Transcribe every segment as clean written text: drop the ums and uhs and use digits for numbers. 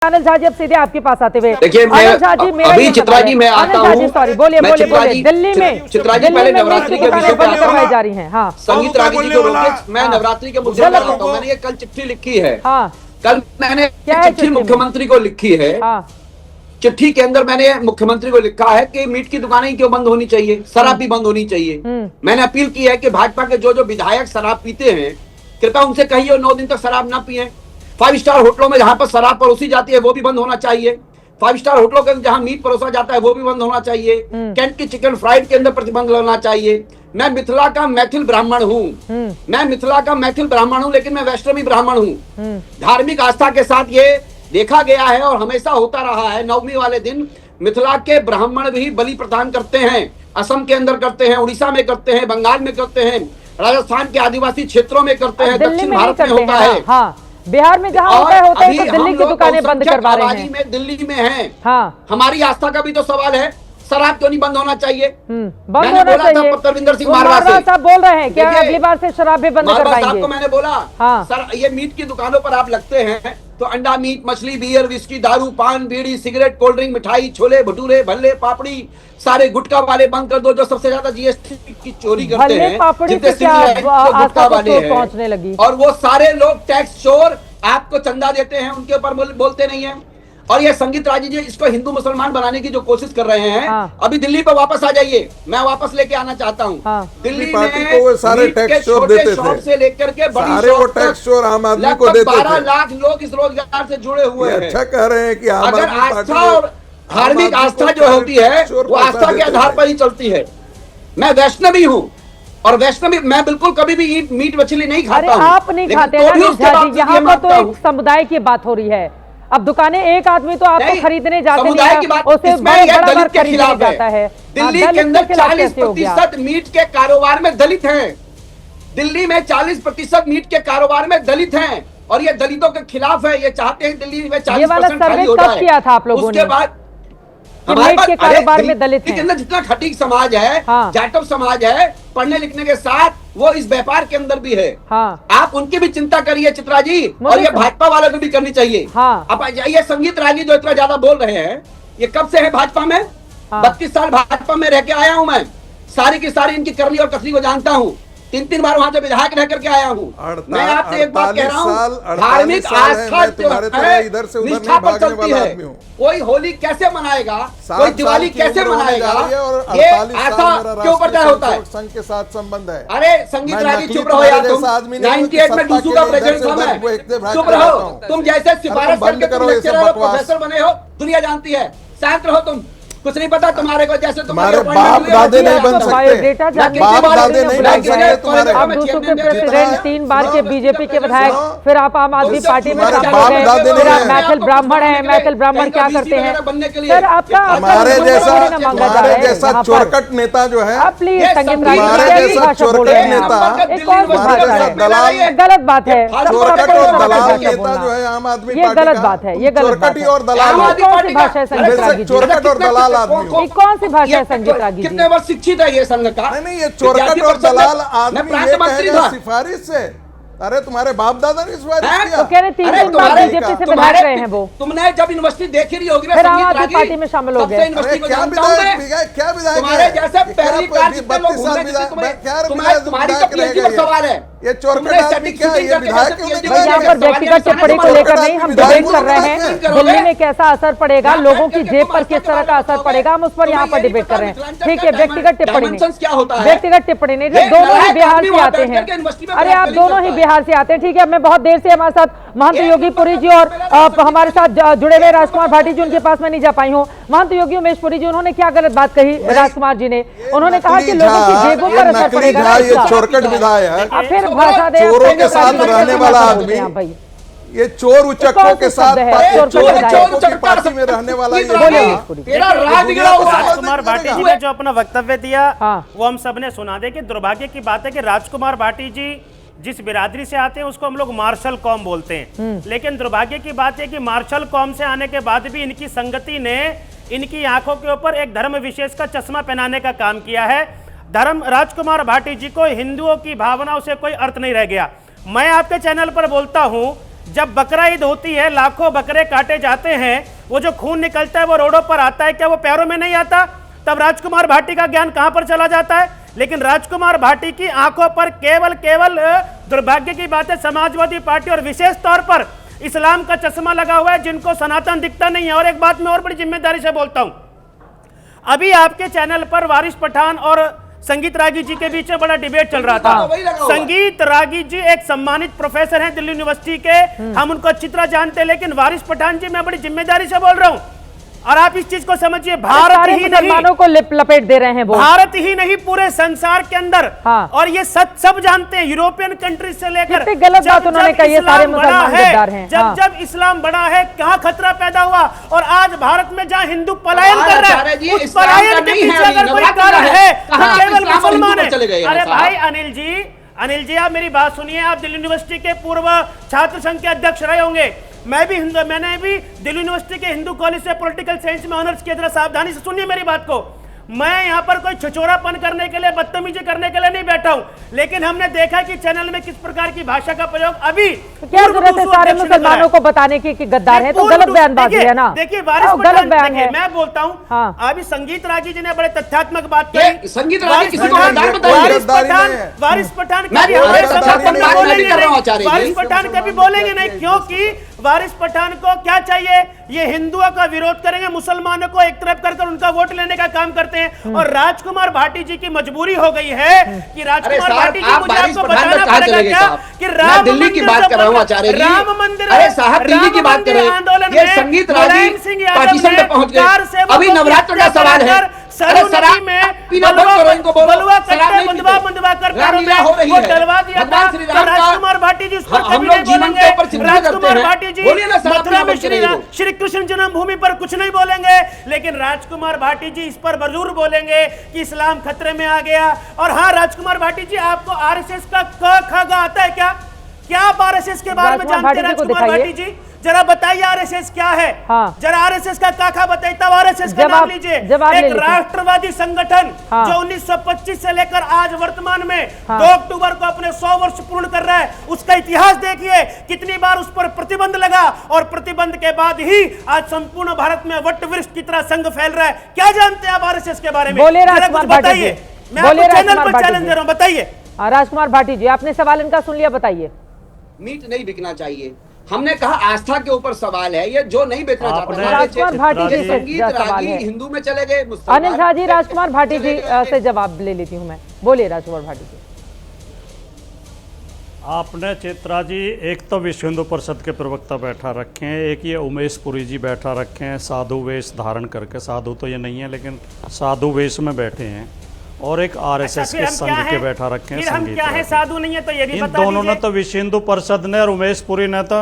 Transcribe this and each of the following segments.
आनंद झा जी अब सीधे आपके पास आते हुए देखिए, अभी चित्रा जी मैं आता हूँ। सॉरी बोलिए दिल्ली में चित्रा जी पहले नवरात्रि के विषय बंद करवाई जा रही हैं। हाँ, संगीत रागी जी को रोके, मैं नवरात्रि के मुद्दे पर आता हूँ। मैंने ये कल चिट्ठी लिखी है। हाँ, कल मैंने चिट्ठी मुख्यमंत्री को लिखी है। चिट्ठी के अंदर मैंने मुख्यमंत्री को लिखा है कि मीट की दुकानें क्यों बंद होनी चाहिए, शराब भी बंद होनी चाहिए। मैंने अपील की है कि भाजपा के जो विधायक शराब पीते हैं, कृपया उनसे कहिए 9 दिन तक शराब ना पिए। 5 स्टार होटलों में जहां पर शराब परोसी जाती है वो भी बंद होना चाहिए। 5 स्टार होटलों के जहां मीट परोसा जाता है वो भी बंद होना चाहिए। कैंट की चिकन फ्राइड के अंदर प्रतिबंध लगना चाहिए। मैं मिथिला का मैथिल ब्राह्मण हूँ, मैं मिथिला का मैथिल ब्राह्मण हूँ, लेकिन मैं वैष्णवी ब्राह्मण हूँ। धार्मिक आस्था के साथ ये देखा गया है और हमेशा होता रहा है। नवमी वाले दिन मिथिला के ब्राह्मण भी बलि प्रदान करते हैं। असम के अंदर करते हैं, उड़ीसा में करते हैं, बंगाल में करते हैं, राजस्थान के आदिवासी क्षेत्रों में करते हैं, दक्षिण भारत में होता है। बिहार में जहाँ होता है तो दिल्ली की दुकानें बंद करवा रहे हैं। में दिल्ली में है। हाँ, हमारी आस्था का भी तो सवाल है। शराब क्यों नहीं बंद होना चाहिए? बंद होना चाहिए। परविंदर सिंह मारवा साहब बोल रहे हैं क्या अगली बार से शराब भी बंद करवाएंगे? को मैंने बोला, हाँ, सर ये मीट की दुकानों पर आप लगते हैं तो अंडा, मीट, मछली, बियर, विस्की, दारू, पान, बीड़ी, सिगरेट, कोल्ड ड्रिंक, मिठाई, छोले भटूरे, भल्ले, पापड़ी, सारे गुटखा वाले बंद कर दो। जो सबसे ज्यादा जीएसटी की चोरी करते हैं, गुटखा वाले हैं। और वो सारे लोग टैक्स चोर आपको चंदा देते हैं, उनके ऊपर बोलते नहीं है। और ये संगीत राजी जी इसको हिंदू मुसलमान बनाने की जो कोशिश कर रहे हैं। हाँ। अभी दिल्ली पे वापस आ जाइए, मैं वापस लेके आना चाहता हूँ। हाँ। दिल्ली में वो सारे टैक्स चोर देते थे, से लेकर के बड़ी वो टैक्स चोर आम आदमी को देते थे। 12 लाख लोग इस रोजगार से जुड़े हुए हैं। अच्छा कह रहे हैं कि अगर आस्था और धार्मिक आस्था जो होती है वो आस्था के आधार पर ही चलती है। मैं वैष्णवी हूँ और वैष्णवी मैं बिल्कुल कभी भी मीट मछली नहीं खाता हूँ। आप नहीं खाते हैं, यहाँ पर तो एक समुदाय की बात हो रही है। अब दुकानें एक आदमी तो आपको खरीदने जाते नहीं है, उसे बड़ा खरीदने जाता है। दिल्ली के अंदर 40% मीट के कारोबार में दलित हैं। दिल्ली में 40% मीट के कारोबार में दलित हैं और ये दलितों के खिलाफ है। ये चाहते हैं दिल्ली में 40% खाली हो जाए। किया था आप लोगों ने? उसके बाद मीट के कारोबार में दलित के अंदर जितना खटीक समाज है, जाटव समाज है, पढ़ने लिखने के साथ वो इस व्यापार के अंदर भी है। हाँ। आप उनकी भी चिंता करिए चित्रा जी, और ये भाजपा वालों को भी करनी चाहिए। हाँ। अब ये संगीत रागी जो इतना ज्यादा बोल रहे हैं, ये कब से है भाजपा में? 32 साल भाजपा में रह के आया हूं मैं। सारी की सारी इनकी करनी और कसनी को जानता हूँ। 3 बार वहां से विधायक रह करके आया हूँ। मैं आपसे एक बात कह रहा हूँ, धार्मिक आस्था इधर से निष्ठा पर चलती है। कोई होली कैसे मनाएगा, कोई दिवाली कैसे मनाएगा, ये आस्था के ऊपर तय होता है। संघ के साथ संबंध है। अरे संगीत रागी चुप रहो यार, तुम 98 में डूसू का प्रेसिडेंट था मैं। चुप रहो, तुम जैसे सिफारिश करके प्रोफेसर बने हो, दुनिया जानती है। शांत रहो, तुम कुछ नहीं पता तुम्हारे को। जैसे तुम्हारे बाप दादे नहीं बन सकते, बाप दादे नहीं बन सकते तुम्हारे। आप डूसू के प्रेसिडेंट, 3 बार के बीजेपी के विधायक, फिर आप आम आदमी पार्टी में शामिल हो गए, फिर आप मैथिल ब्राह्मण हैं। मैथिल ब्राह्मण क्या करते हैं सर? आपका हमारे जैसा चोरकट नेता जो है, प्लीज संगीत चोरकट नेता गलत बात है। चोरकट और दलाल नेता जो है आम आदमी, ये गलत बात है। ये चोरकटी और दलाल, कौन सी भाषा है संगीत रागी? चोरकट और दलाल आदमी, कौन सी भाषा है संगीत रागी? कितने वर्ष शिक्षित है ये संघ का? नहीं, ये चोरकट और दलाल आदमी ये कहेगा सिफारिश से। अरे तुम्हारे बाप दादा ने सिफारिश किया। तो कह रहे 3 बार बीजेपी से विधायक रहे हैं वो। तुमने जब यूनिवर्सिटी देखी रही होगी, फिर आप पार्टी में शामिल हो गए। क्या विधायक तुम्हारे जैसे पहली कार तुम्हारी तो पीएचडी पर सवाल है। ये चोरकट आदमी क्या है? ये विधायक यहाँ पर व्यक्तिगत टिप्पणी को लेकर नहीं, हम डिबेट कर रहे हैं। दिल्ली में कैसा असर पड़ेगा, लोगों की जेब पर किस तरह का असर पड़ेगा, हम उस पर यहाँ पर डिबेट कर रहे हैं। ठीक है, व्यक्तिगत टिप्पणी नहीं, व्यक्तिगत टिप्पणी नहीं। दोनों ही बिहार से आते हैं। अरे आप दोनों ही बिहार से आते हैं। ठीक है, मैं बहुत देर से हमारे साथ महंत योगी पुरी जी और हमारे साथ जुड़े हुए राजकुमार भाटी जी, उनके पास मैं नहीं जा पाई हूँ। महंत योगी उमेश पुरी जी, उन्होंने क्या गलत बात कही राजकुमार जी ने? उन्होंने कहा कि लोगों की जेबों पर असर पड़ेगा। ये चोरकट विधायक, फिर भाषा दे, चोरों के साथ रहने वाला आदमी, ये चोर उचक्कों के साथ पार्टी में रहने वाला। राजकुमार भाटी जी ने जो अपना वक्तव्य दिया वो हम सब ने सुना दे। कि दुर्भाग्य की बात है कि राजकुमार भाटी जी जिस बिरादरी से आते हैं उसको हम लोग मार्शल कौम बोलते हैं, लेकिन दुर्भाग्य की बात है कि मार्शल कौम से आने के बाद भी इनकी संगति ने इनकी आंखों के ऊपर एक धर्म विशेष का चश्मा पहनाने का काम किया है। राजकुमार भाटी जी को हिंदुओं की भावनाओं से कोई अर्थ नहीं रह गया। मैं आपके चैनल पर बोलता हूं, जब बकरा ईद होती है, लाखों बकरे काटे जाते हैं, वो जो खून निकलता है वो रोडों पर आता है, क्या वो पैरों में नहीं आता? तब राजकुमार भाटी का ज्ञान कहां पर चला जाता है? लेकिन राजकुमार भाटी की आंखों पर केवल दुर्भाग्य की बात है, समाजवादी पार्टी और विशेष तौर पर इस्लाम का चश्मा लगा हुआ है, जिनको सनातन दिखता नहीं है। और एक बात मैं और बड़ी जिम्मेदारी से बोलता हूं, अभी आपके चैनल पर वारिस पठान और संगीत रागी जी के बीच में बड़ा डिबेट चल रहा था। संगीत रागी जी एक सम्मानित प्रोफेसर हैं दिल्ली यूनिवर्सिटी के, हम उनको अच्छी तरह जानते हैं, लेकिन वारिस पठान जी मैं बड़ी जिम्मेदारी से बोल रहा हूं, और आप इस चीज को समझिए, भारत ही मुसलमानों को लपेट दे रहे हैं वो, भारत ही नहीं पूरे संसार के अंदर। हाँ। और ये सब जानते हैं, यूरोपियन कंट्रीज से लेकर, गलत बात उन्होंने कही है, सारे मुसलमान गद्दार हैं। जब इस्लाम बड़ा है, कहां खतरा पैदा हुआ, और आज भारत में जहां हिंदू पलायन कर रहा है, उस पलायन के पीछे अगर कोई कारण है तो केवल मुसलमान है। अरे भाई अनिल जी आप मेरी बात सुनिए, आप दिल्ली यूनिवर्सिटी के पूर्व छात्र संघ के अध्यक्ष रहे होंगे, मैंने भी दिल्ली यूनिवर्सिटी के हिंदू कॉलेज से पॉलिटिकल साइंस में ऑनर्स किया। जरा सावधानी से सुनिए मेरी बात को, मैं यहाँ पर कोई छिछोरापन करने के लिए, बदतमीजी करने के लिए नहीं बैठा हूँ, लेकिन हमने देखा कि चैनल में किस प्रकार की भाषा का प्रयोग अभी क्या जरूरत है सारे मुसलमानों को बताने की कि गद्दार है, तो गलत बयानबाजी है ना। देखिए वारिस गलत बयान है, मैं बोलता हूँ। हाँ। अभी संगीत रागी जी ने बड़े तथ्यात्मक बात कही। संगीत रागी किसी को गद्दार वारिस पठान कभी बोलेंगे नहीं, क्योंकि वारिस पठान को क्या चाहिए, ये हिंदुओं का विरोध करेंगे, मुसलमानों को एक तरफ कर उनका वोट लेने का काम करते हैं। और राजकुमार भाटी जी की मजबूरी हो गई है कि राजकुमार भाटी जी, मुझे आपको बताना पड़ेगा क्या कि राम दिल्ली की बात कर रहा हूं आचार्य जी, राम मंदिर, अरे साहब दिल्ली की बात कर रहे हैं, ये संगीत रागी पार्टीशन पे पहुंच गए। अभी नवरात्र का सवाल है, अरे शराब पीना बंद करो, इनको बोलो शराब नहीं पीते, हो रही है, भगवान श्री राम का हम लोग जीवन के ऊपर चिंता करते हैं, बोलिए ना शराब पीना बंद करेंगे। श्री कृष्ण जन्मभूमि पर कुछ नहीं बोलेंगे, लेकिन राजकुमार भाटी जी इस पर जरूर बोलेंगे कि इस्लाम खतरे में आ गया। और हाँ राजकुमार भाटी जी, आपको आरएसएस का क आता है क्या? क्या आप आरएसएस के बारे में जानते हैं राजकुमार भाटी जी? जरा बताइए आरएसएस क्या है। हाँ। जरा आरएसएस का काका बताइए, तब आरएसएस का नाम लीजिए। एक राष्ट्रवादी संगठन जो 1925 से लेकर आज वर्तमान में 2 अक्टूबर को अपने 100 वर्ष पूर्ण कर रहा है, उसका इतिहास देखिए, कितनी बार उस पर प्रतिबंध लगा, और प्रतिबंध के बाद ही आज संपूर्ण भारत में वट वृक्ष की तरह संघ फैल रहा है। क्या जानते हैं आप आरएसएस के बारे में? बताइए, मैं आपको चैनल पर चैलेंज दे रहा हूं, बताइए। राजकुमार भाटी जी, आपने सवाल इनका सुन लिया, बताइए। मीट नहीं बिकना चाहिए, हमने कहा आस्था के ऊपर सवाल है, ये जो नहीं बेचना चाहता। राजकुमार भाटी जी से सवाल है, हिंदू में चले गए, अनिल झा जी, राजकुमार भाटी जी से जवाब ले लेती हूँ मैं, बोलिए राजकुमार भाटी जी। आपने चित्रा जी, एक तो विश्व हिंदू परिषद के प्रवक्ता बैठा रखे हैं, एक ये उमेश पुरी जी बैठा रखे हैं साधु वेश धारण करके, साधु तो ये नहीं है लेकिन साधु वेश में बैठे हैं, और एक आरएसएस के संघ के बैठा रखे हैं संगीत। क्या है साधु नहीं है तो ये भी इन दोनों ने तो विश्व हिंदू परिषद ने और उमेश पुरी ने तो,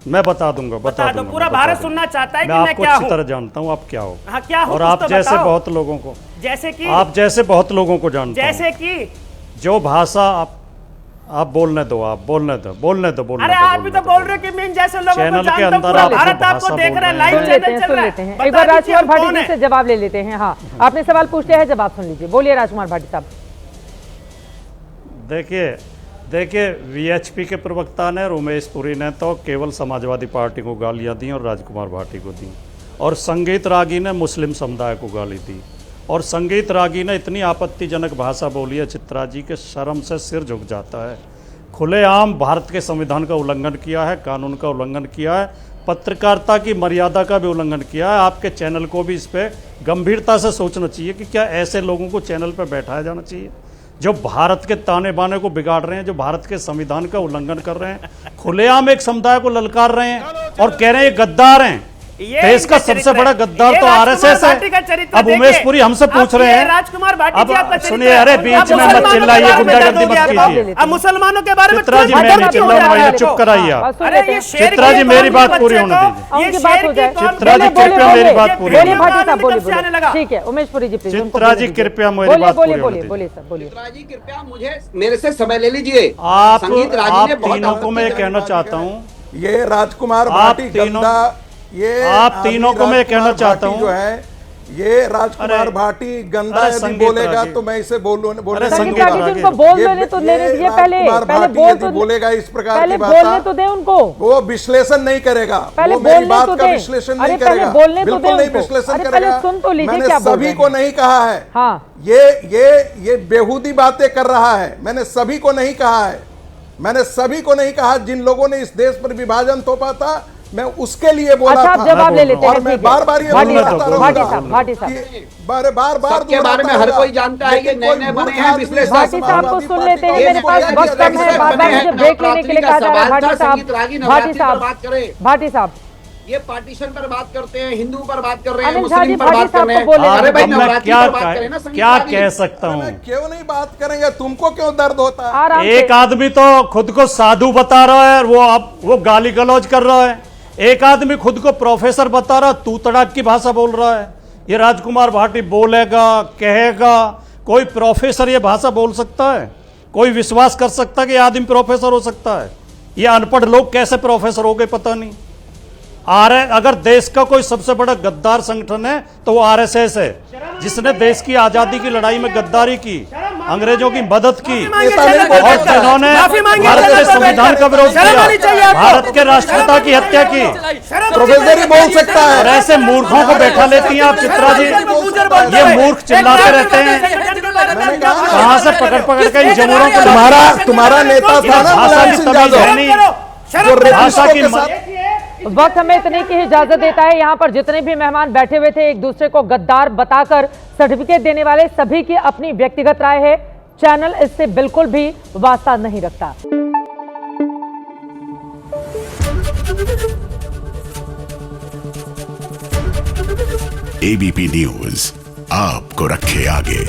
मैं बता दूंगा पूरा भारत सुनना चाहता है कि मैं आपको अच्छी तरह जानता हूँ आप क्या हो। हाँ, क्या हो, और आप जैसे बहुत लोगों को, जैसे कि आप जैसे बहुत लोगों को जानता हूँ, जैसे कि जो भाषा आप बोलने दो, आप बोलने दो। अरे आप भी तो बोल रहे कि मैं जैसे लोगों को जानता हूं, पूरा भारत आपको देख रहा है, लाइव चैनल चल रहा है। एक बार राजकुमार भाटी जी से जवाब ले लेते हैं। हाँ, आपने सवाल पूछ लिया है, जवाब सुन लीजिए, बोलिए राजकुमार भाटी साहब। देखिए वीएचपी के प्रवक्ता ने, उमेश पुरी ने तो केवल समाजवादी पार्टी को गालियां दी और राजकुमार भाटी को दी, और संगीत रागी ने मुस्लिम समुदाय को गाली दी, और संगीत रागी ने इतनी आपत्तिजनक भाषा बोली है चित्रा जी के शर्म से सिर झुक जाता है। खुलेआम भारत के संविधान का उल्लंघन किया है, कानून का उल्लंघन किया है, पत्रकारिता की मर्यादा का भी उल्लंघन किया है। आपके चैनल को भी इस पर गंभीरता से सोचना चाहिए कि क्या ऐसे लोगों को चैनल पर बैठाया जाना चाहिए जो भारत के ताने बाने को बिगाड़ रहे हैं, जो भारत के संविधान का उल्लंघन कर रहे हैं, खुलेआम एक समुदाय को ललकार रहे हैं और कह रहे हैं ये गद्दार हैं। देश का सबसे बड़ा गद्दार तो आरएसएस है। अब उमेश पुरी हमसे पूछ रहे हैं, राजकुमार भाटी जी अब सुनिए, अरे बीच में मत चिल्लाइए, गुंडागर्दी मत कीजिए। अब मुसलमानों के बारे में चित्रा जी मैं नहीं चिल्लाऊंगा, चुप कराइए आप। चित्रा जी मेरी बात पूरी होने दीजिए। चित्रा जी कृपया मेरी बात पूरी होने दीजिए। ठीक है, उमेश पुरी जी प्लीज। चित्रा जी कृपया मेरी बात पूरी होने दीजिए। चित्रा जी कृपया मुझे मेरे से समय ले लीजिए। आप तीनों को मैं कहना चाहता हूँ, ये राजकुमार भाटी गंदा, ये आप तीनों को मैं कहना चाहता हूं, जो है ये राजकुमार भाटी गंदा यदि बोलेगा तो मैं इसे बोलने संगीत रागी जी उनको बोल देने तो लेने दीजिए, पहले बोल तो बोलेगा इस प्रकार पहले की बोलने बात तो दे उनको, वो विश्लेषण नहीं करेगा, पहले वो मेरी बोलने बात तो का दे। विश्लेषण अरे नहीं पहले करेगा, बोलने तो दे बिल्कुल नहीं उनको। विश्लेषण अरे करेगा। पहले सुन तो लीजिए मैंने क्या बोल सभी रहे को हैं। नहीं कहा है, हाँ ये बेहूदी बातें कर रहा है, मैंने सभी को नहीं कहा है, मैंने सभी को नहीं कहा। जिन लोगों ने इस देश पर विभाजन थोपा था मैं उसके लिए बोला अच्छा, था। जवाब ले लेते हैं, और मैं ठीक है। बार-बार ये भाटी दोहराता साहब, रहूंगा भाटी साहब कि बार-बार सबके बारे में हर कोई जानता है, ये नए-नए बने हैं विश्लेषक। भाटी साहब को सुन लेते हैं, मेरे पास वक्त कम है, बार-बार मुझे ब्रेक लेने के लिए कहा जा रहा है। भाटी साहब, भाटी साहब ये पार्टीशन पर बात करते हैं, हिंदू पर बात कर रहे हैं, अनिल झा जी मुस्लिम पर भाटी बात कर साहब रहे को हैं। बोले। अरे भाई अब मैं नवरात्रि पर बात करें ना, संगीत क्या रागी। कह सकता हूँ। मैं क्यों नहीं बात करेंगे, तुमको क्यों दर्द होता है? आराम से। एक आदमी तो खुद को साधु बता रहा है, वो गाली गलौज कर रहा है। एक आदमी खुद को प्रोफेसर बता रहा, तू तड़ाक की भाषा बोल रहा है। ये राजकुमार भाटी बोलेगा, कहेगा, कोई प्रोफेसर ये भाषा बोल सकता है? कोई विश्वास कर सकता है कि आदमी प्रोफेसर हो सकता है? ये अनपढ़ लोग कैसे प्रोफेसर हो गए पता नहीं। अगर देश का कोई सबसे बड़ा गद्दार संगठन है तो वो आरएसएस है, जिसने देश की आजादी की लड़ाई में गद्दारी की, अंग्रेजों की मदद की और जिन्होंने भारत के संविधान का विरोध किया, भारत के राष्ट्रपिता की हत्या की। प्रोफेसर ही बोल सकता और है। ऐसे मूर्खों को बैठा लेती हैं आप चित्रा जी। ये मूर्ख चिल्लाते रहते हैं, कहां से पकड़ पकड़ के इन जमूरों को। तुम्हारा नेता था ना भाषा मुलायम की सिंह तमीज है यादव, नहीं, जो भाषा रेपिस्टों की के साथ वक्त हमें इतने की इजाजत देता है। यहाँ पर जितने भी मेहमान बैठे हुए थे, एक दूसरे को गद्दार बताकर सर्टिफिकेट देने वाले सभी की अपनी व्यक्तिगत राय है। चैनल इससे बिल्कुल भी वास्ता नहीं रखता। एबीपी न्यूज आपको रखे आगे।